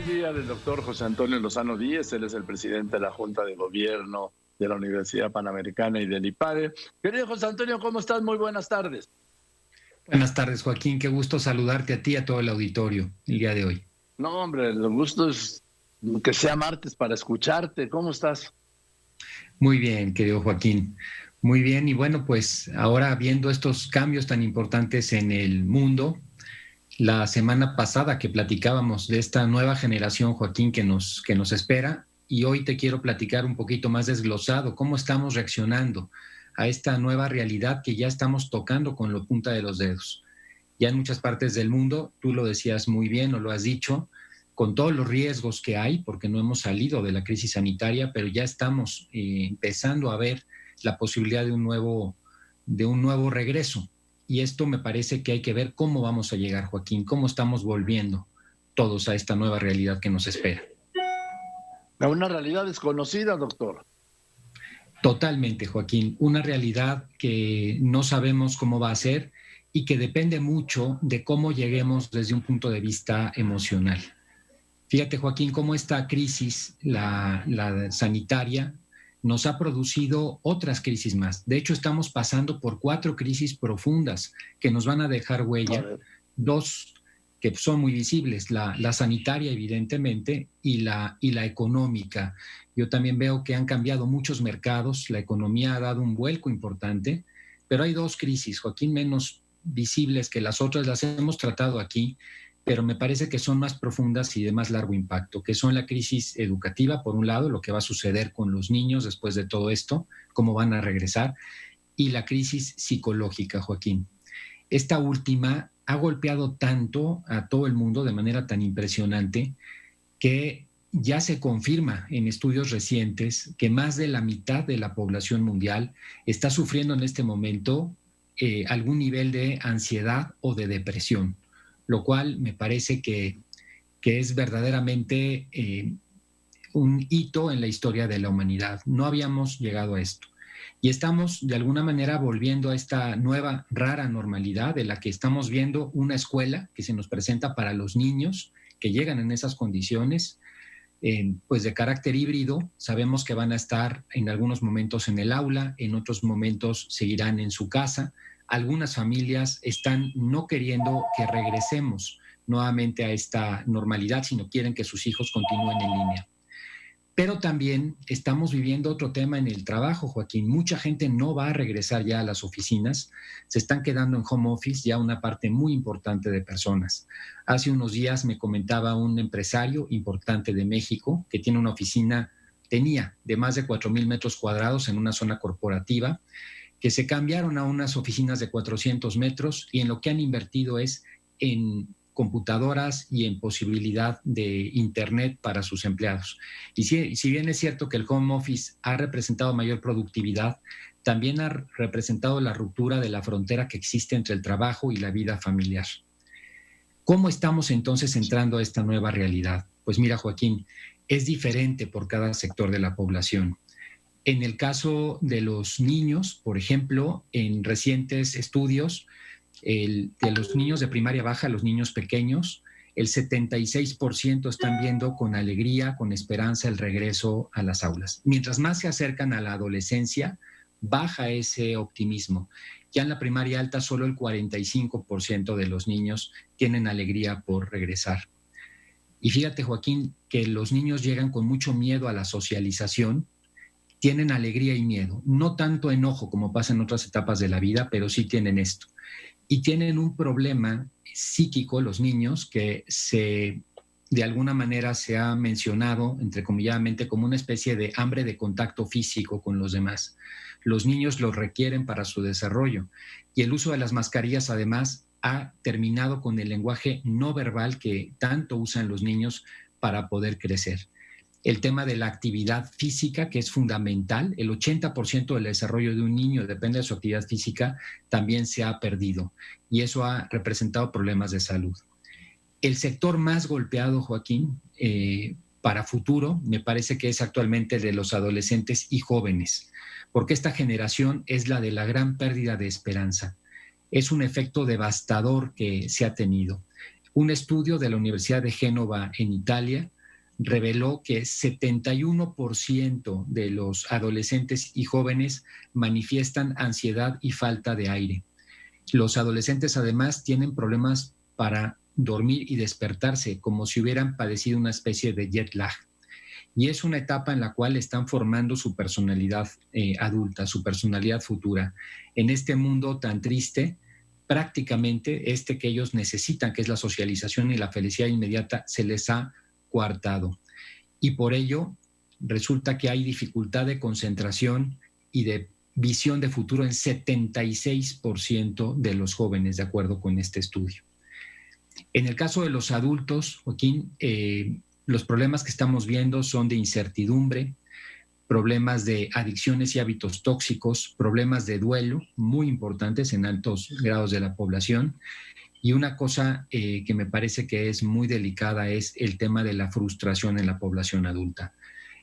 día del doctor José Antonio Lozano Díez. Él es el presidente de la Junta de Gobierno de la Universidad Panamericana y del IPADE. Querido José Antonio, ¿cómo estás? Muy buenas tardes. Buenas tardes, Joaquín. Qué gusto saludarte a ti y a todo el auditorio el día de hoy. No, hombre, el gusto es que sea martes para escucharte. ¿Cómo estás? Muy bien, querido Joaquín. Muy bien. Y bueno, pues ahora viendo estos cambios tan importantes en el mundo, la semana pasada que platicábamos de esta nueva generación, Joaquín, que nos espera, y hoy te quiero platicar un poquito más desglosado cómo estamos reaccionando a esta nueva realidad que ya estamos tocando con la punta de los dedos. Ya en muchas partes del mundo, tú lo decías muy bien o lo has dicho, con todos los riesgos que hay, porque no hemos salido de la crisis sanitaria, pero ya estamos empezando a ver la posibilidad de un nuevo regreso. Y esto me parece que hay que ver cómo vamos a llegar, Joaquín, cómo estamos volviendo todos a esta nueva realidad que nos espera. A una realidad desconocida, doctor. Totalmente, Joaquín. Una realidad que no sabemos cómo va a ser y que depende mucho de cómo lleguemos desde un punto de vista emocional. Fíjate, Joaquín, cómo esta crisis, la sanitaria, nos ha producido otras crisis más. De hecho, estamos pasando por 4 crisis profundas que nos van a dejar huella. 2 que son muy visibles, la sanitaria, evidentemente, y la económica. Yo también veo que han cambiado muchos mercados, la economía ha dado un vuelco importante, pero hay 2 crisis, Joaquín, menos visibles que las otras, las hemos tratado aquí, pero me parece que son más profundas y de más largo impacto, que son la crisis educativa, por un lado, lo que va a suceder con los niños después de todo esto, cómo van a regresar, y la crisis psicológica, Joaquín. Esta última ha golpeado tanto a todo el mundo de manera tan impresionante que ya se confirma en estudios recientes que más de la mitad de la población mundial está sufriendo en este momento algún nivel de ansiedad o de depresión, lo cual me parece que es verdaderamente un hito en la historia de la humanidad. No habíamos llegado a esto. Y estamos de alguna manera volviendo a esta nueva rara normalidad de la que estamos viendo una escuela que se nos presenta para los niños que llegan en esas condiciones, pues de carácter híbrido. Sabemos que van a estar en algunos momentos en el aula, en otros momentos seguirán en su casa. Algunas familias están no queriendo que regresemos nuevamente a esta normalidad, sino quieren que sus hijos continúen en línea. Pero también estamos viviendo otro tema en el trabajo, Joaquín. Mucha gente no va a regresar ya a las oficinas, se están quedando en home office ya una parte muy importante de personas. Hace unos días me comentaba un empresario importante de México que tiene una oficina, tenía de más de 4,000 metros cuadrados en una zona corporativa, que se cambiaron a unas oficinas de 400 metros y en lo que han invertido es en computadoras y en posibilidad de internet para sus empleados. Y si bien es cierto que el home office ha representado mayor productividad, también ha representado la ruptura de la frontera que existe entre el trabajo y la vida familiar. ¿Cómo estamos entonces entrando a esta nueva realidad? Pues mira, Joaquín, es diferente por cada sector de la población. En el caso de los niños, por ejemplo, en recientes estudios, de los niños de primaria baja, los niños pequeños, el 76% están viendo con alegría, con esperanza el regreso a las aulas. Mientras más se acercan a la adolescencia, baja ese optimismo. Ya en la primaria alta, solo el 45% de los niños tienen alegría por regresar. Y fíjate, Joaquín, que los niños llegan con mucho miedo a la socialización, tienen alegría y miedo, no tanto enojo como pasa en otras etapas de la vida, pero sí tienen esto. Y tienen un problema psíquico los niños que de alguna manera se ha mencionado, entrecomilladamente, como una especie de hambre de contacto físico con los demás. Los niños lo requieren para su desarrollo y el uso de las mascarillas además ha terminado con el lenguaje no verbal que tanto usan los niños para poder crecer. El tema de la actividad física, que es fundamental, el 80% del desarrollo de un niño depende de su actividad física, también se ha perdido y eso ha representado problemas de salud. El sector más golpeado, Joaquín, para futuro, me parece que es actualmente el de los adolescentes y jóvenes, porque esta generación es la de la gran pérdida de esperanza. Es un efecto devastador que se ha tenido. Un estudio de la Universidad de Génova en Italia reveló que 71% de los adolescentes y jóvenes manifiestan ansiedad y falta de aire. Los adolescentes además tienen problemas para dormir y despertarse, como si hubieran padecido una especie de jet lag. Y es una etapa en la cual están formando su personalidad adulta, su personalidad futura. En este mundo tan triste, prácticamente que ellos necesitan, que es la socialización y la felicidad inmediata, se les ha coartado. Y por ello resulta que hay dificultad de concentración y de visión de futuro en 76% de los jóvenes, de acuerdo con este estudio. En el caso de los adultos, Joaquín, los problemas que estamos viendo son de incertidumbre, problemas de adicciones y hábitos tóxicos, problemas de duelo muy importantes en altos grados de la población. Y una cosa que me parece que es muy delicada es el tema de la frustración en la población adulta.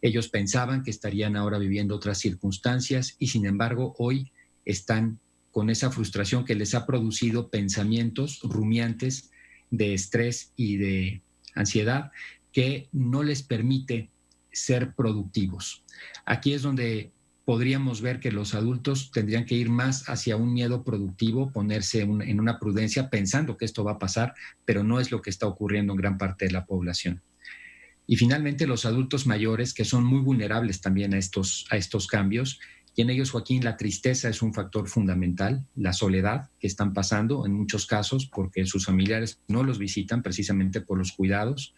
Ellos pensaban que estarían ahora viviendo otras circunstancias y sin embargo hoy están con esa frustración que les ha producido pensamientos rumiantes de estrés y de ansiedad que no les permite ser productivos. Aquí es donde podríamos ver que los adultos tendrían que ir más hacia un miedo productivo, ponerse en una prudencia pensando que esto va a pasar, pero no es lo que está ocurriendo en gran parte de la población. Y finalmente los adultos mayores, que son muy vulnerables también a estos cambios, y en ellos, Joaquín, la tristeza es un factor fundamental, la soledad que están pasando en muchos casos porque sus familiares no los visitan precisamente por los cuidados,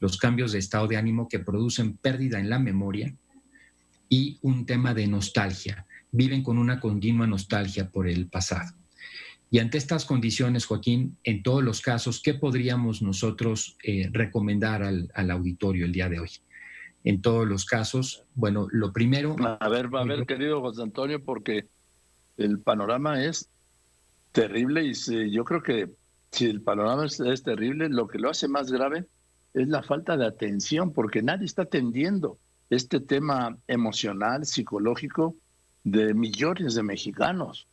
los cambios de estado de ánimo que producen pérdida en la memoria y un tema de nostalgia. Viven con una continua nostalgia por el pasado. Y ante estas condiciones, Joaquín, en todos los casos, ¿qué podríamos nosotros recomendar al auditorio el día de hoy? En todos los casos, bueno, lo primero... A ver, querido José Antonio, porque el panorama es terrible y yo creo que si el panorama es terrible, lo que lo hace más grave es la falta de atención, porque nadie está atendiendo este tema emocional, psicológico de millones de mexicanos.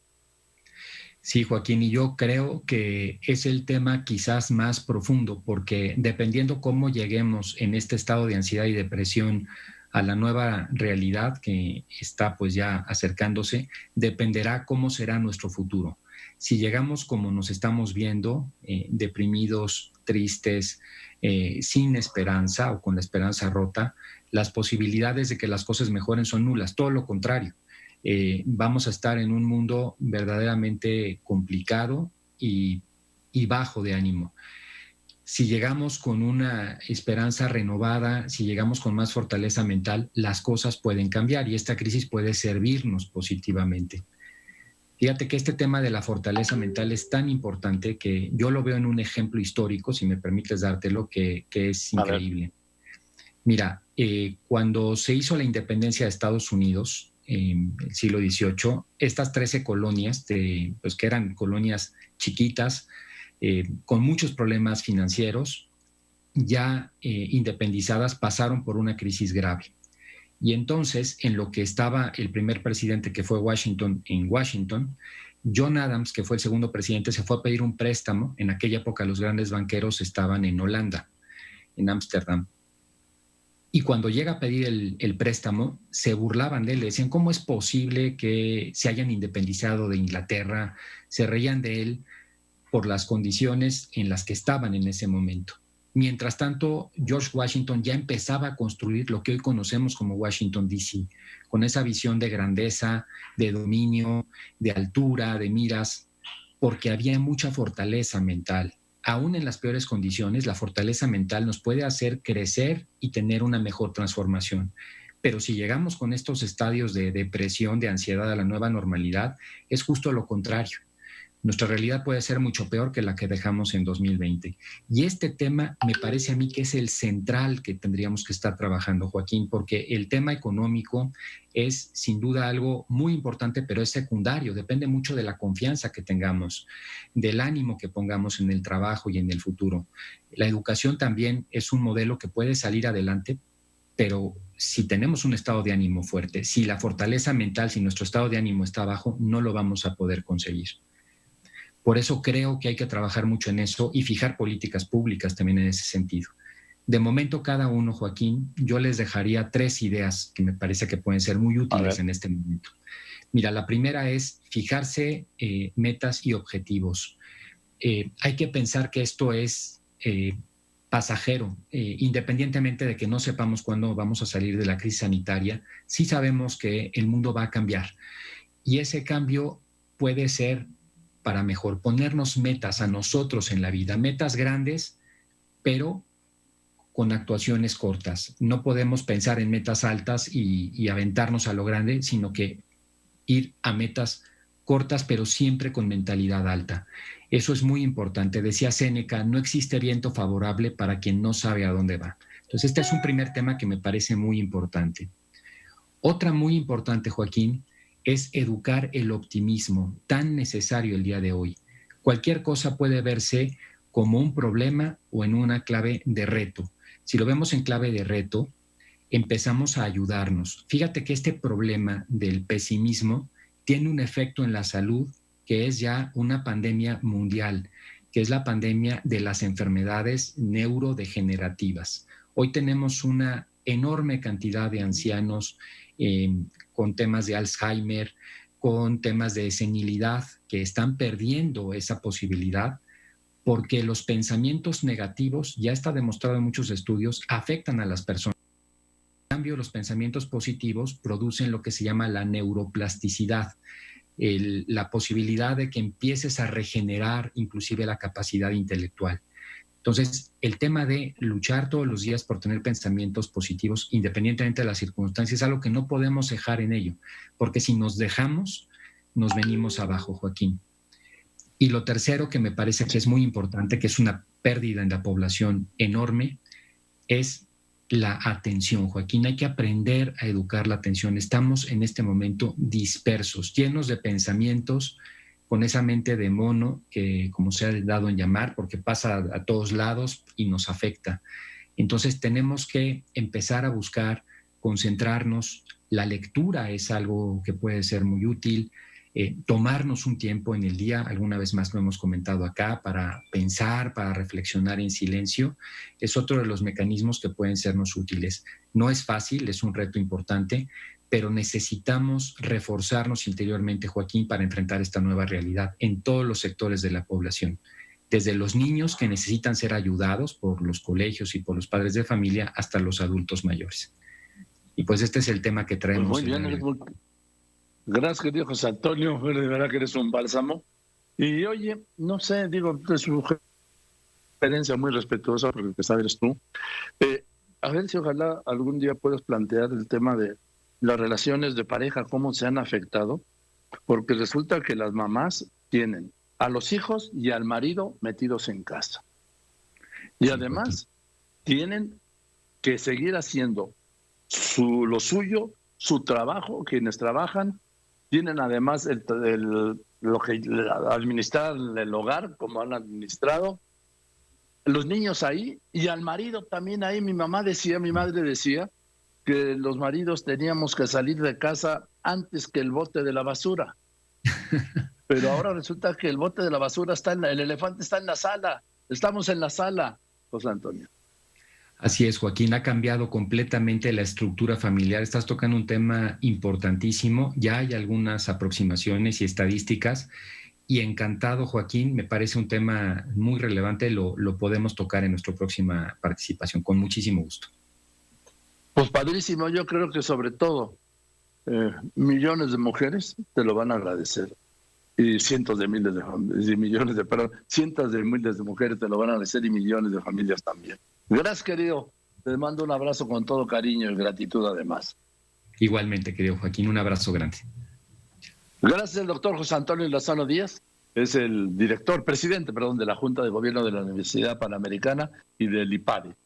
Sí, Joaquín, y yo creo que es el tema quizás más profundo, porque dependiendo cómo lleguemos en este estado de ansiedad y depresión a la nueva realidad que está pues ya acercándose, dependerá cómo será nuestro futuro. Si llegamos como nos estamos viendo, deprimidos, tristes, sin esperanza o con la esperanza rota, las posibilidades de que las cosas mejoren son nulas, todo lo contrario. Vamos a estar en un mundo verdaderamente complicado y bajo de ánimo. Si llegamos con una esperanza renovada, si llegamos con más fortaleza mental, las cosas pueden cambiar y esta crisis puede servirnos positivamente. Fíjate que este tema de la fortaleza mental es tan importante que yo lo veo en un ejemplo histórico, si me permites dártelo, que es increíble. Mira, cuando se hizo la independencia de Estados Unidos, en el siglo XVIII, estas 13 colonias, pues que eran colonias chiquitas, con muchos problemas financieros, ya independizadas, pasaron por una crisis grave. Y entonces, en lo que estaba el primer presidente, que fue Washington, John Adams, que fue el segundo presidente, se fue a pedir un préstamo. En aquella época los grandes banqueros estaban en Holanda, en Ámsterdam. Y cuando llega a pedir el préstamo, se burlaban de él, le decían, ¿cómo es posible que se hayan independizado de Inglaterra? Se reían de él por las condiciones en las que estaban en ese momento. Mientras tanto, George Washington ya empezaba a construir lo que hoy conocemos como Washington, D.C., con esa visión de grandeza, de dominio, de altura, de miras, porque había mucha fortaleza mental. Aún en las peores condiciones, la fortaleza mental nos puede hacer crecer y tener una mejor transformación. Pero si llegamos con estos estadios de depresión, de ansiedad a la nueva normalidad, es justo lo contrario. Nuestra realidad puede ser mucho peor que la que dejamos en 2020. Y este tema me parece a mí que es el central que tendríamos que estar trabajando, Joaquín, porque el tema económico es sin duda algo muy importante, pero es secundario. Depende mucho de la confianza que tengamos, del ánimo que pongamos en el trabajo y en el futuro. La educación también es un modelo que puede salir adelante, pero si tenemos un estado de ánimo fuerte, si la fortaleza mental, si nuestro estado de ánimo está bajo, no lo vamos a poder conseguir. Por eso creo que hay que trabajar mucho en eso y fijar políticas públicas también en ese sentido. De momento, cada uno, Joaquín, yo les dejaría 3 ideas que me parece que pueden ser muy útiles en este momento. Mira, la primera es fijarse metas y objetivos. Hay que pensar que esto es pasajero, independientemente de que no sepamos cuándo vamos a salir de la crisis sanitaria, sí sabemos que el mundo va a cambiar y ese cambio puede ser para mejor, ponernos metas a nosotros en la vida, metas grandes, pero con actuaciones cortas. No podemos pensar en metas altas y aventarnos a lo grande, sino que ir a metas cortas, pero siempre con mentalidad alta. Eso es muy importante. Decía Séneca, no existe viento favorable para quien no sabe a dónde va. Entonces, este es un primer tema que me parece muy importante. Otra muy importante, Joaquín, es educar el optimismo, tan necesario el día de hoy. Cualquier cosa puede verse como un problema o en una clave de reto. Si lo vemos en clave de reto, empezamos a ayudarnos. Fíjate que este problema del pesimismo tiene un efecto en la salud que es ya una pandemia mundial, que es la pandemia de las enfermedades neurodegenerativas. Hoy tenemos una enorme cantidad de ancianos con temas de Alzheimer, con temas de senilidad, que están perdiendo esa posibilidad porque los pensamientos negativos, ya está demostrado en muchos estudios, afectan a las personas. En cambio, los pensamientos positivos producen lo que se llama la neuroplasticidad, la posibilidad de que empieces a regenerar inclusive la capacidad intelectual. Entonces, el tema de luchar todos los días por tener pensamientos positivos, independientemente de las circunstancias, es algo que no podemos dejar en ello, porque si nos dejamos, nos venimos abajo, Joaquín. Y lo tercero que me parece que es muy importante, que es una pérdida en la población enorme, es la atención, Joaquín. Hay que aprender a educar la atención. Estamos en este momento dispersos, llenos de pensamientos, con esa mente de mono que, como se ha dado en llamar, porque pasa a todos lados y nos afecta. Entonces tenemos que empezar a buscar, concentrarnos. La lectura es algo que puede ser muy útil. Tomarnos un tiempo en el día, alguna vez más lo hemos comentado acá, para pensar, para reflexionar en silencio, es otro de los mecanismos que pueden sernos útiles. No es fácil, es un reto importante, pero necesitamos reforzarnos interiormente, Joaquín, para enfrentar esta nueva realidad en todos los sectores de la población. Desde los niños que necesitan ser ayudados por los colegios y por los padres de familia hasta los adultos mayores. Y pues este es el tema que traemos. Pues muy bien, gracias, querido José Antonio, de verdad que eres un bálsamo. Y oye, no sé, digo, es una sugerencia muy respetuosa, porque el que sabes eres tú. A ver si ojalá algún día puedas plantear el tema de las relaciones de pareja, cómo se han afectado, porque resulta que las mamás tienen a los hijos y al marido metidos en casa. Y además tienen que seguir haciendo lo suyo, su trabajo, quienes trabajan, tienen además lo que administrar el hogar, como han administrado, los niños ahí, y al marido también ahí. Mi madre decía, que los maridos teníamos que salir de casa antes que el bote de la basura. Pero ahora resulta que el bote de la basura el elefante está en la sala. Estamos en la sala, José Antonio. Así es, Joaquín, ha cambiado completamente la estructura familiar. Estás tocando un tema importantísimo. Ya hay algunas aproximaciones y estadísticas. Y encantado, Joaquín, me parece un tema muy relevante. Lo podemos tocar en nuestra próxima participación, con muchísimo gusto. Pues padrísimo, yo creo que sobre todo millones de mujeres te lo van a agradecer. Y cientos de miles cientos de miles de mujeres te lo van a agradecer, y millones de familias también. Gracias, querido. Te mando un abrazo con todo cariño y gratitud además. Igualmente, querido Joaquín, un abrazo grande. Gracias al doctor José Antonio Lozano Díaz, es el presidente de la Junta de Gobierno de la Universidad Panamericana y del IPADE.